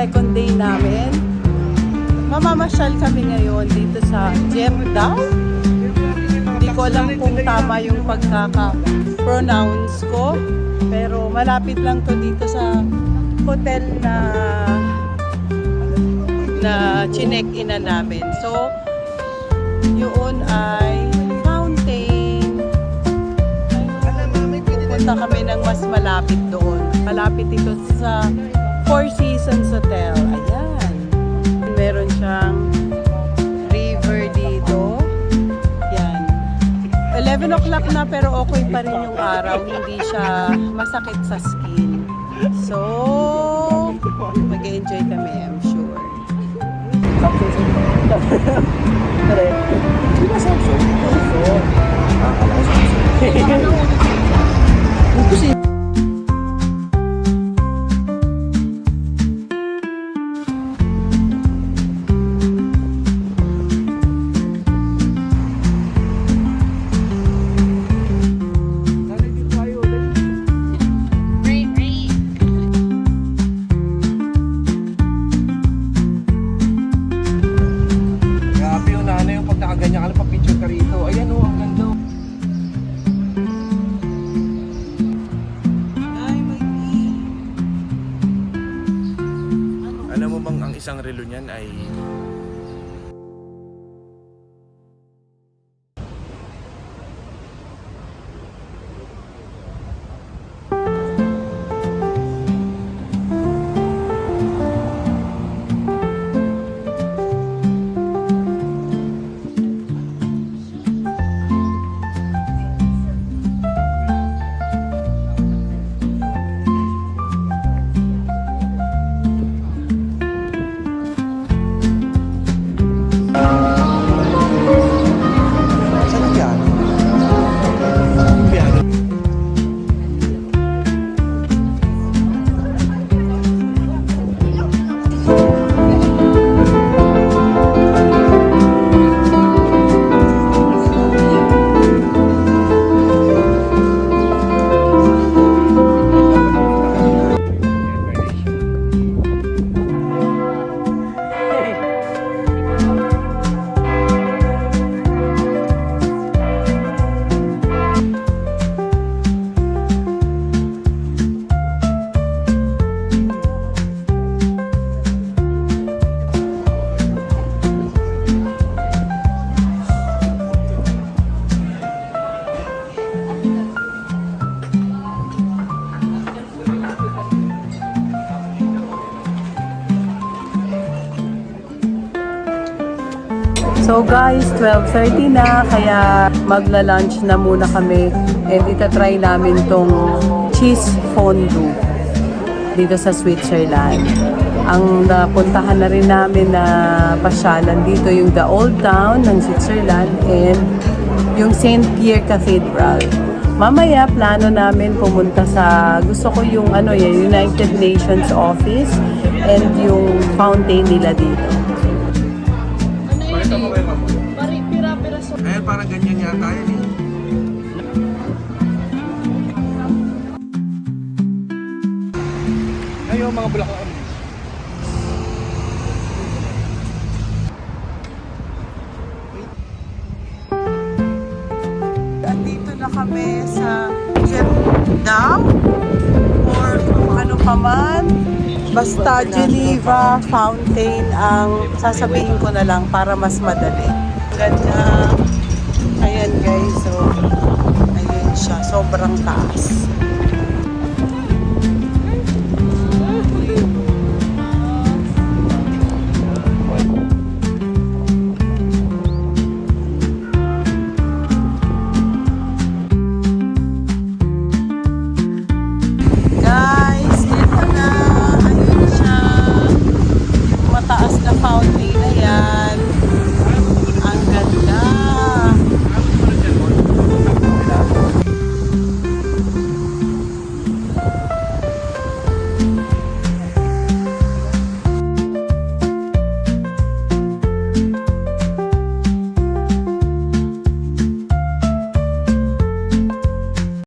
second day namin. Mamamasyal kami ngayon dito sa Jebdao. Hindi ko alam kung tama yung pagkaka-pronounce ko. Pero malapit lang to dito sa hotel na chinek-inan namin. So, yun ay fountain. Punta kami ng mas malapit doon. Malapit ito sa Four Seasons Hotel. Ayan. Meron siyang river dito. Yan. 11 o'clock na pero okay pa rin yung araw. Hindi siya masakit sa skin. So, mag-enjoy kami, I'm sure. Di ba Samsung? Samsung. Akala ko Samsung. Kasi isang relo niyan ay So guys, 12:30 na, kaya magla-lunch na muna kami and itatry namin tong cheese fondue dito sa Switzerland. Ang napuntahan na rin namin na pasyalan dito yung the Old Town ng Switzerland and yung St. Pierre Cathedral. Mamaya plano namin pumunta sa, gusto ko yung United Nations office and yung fountain nila dito. Ayan, parang ganyan yata yun eh. Ayun, mga bulaklak. Andito na kami sa Jebdao or kung ano pa man. Basta Geneva Fountain ang sasabihin ko na lang para mas madali. Ganda. Ayan guys, so ayun siya, sobrang taas.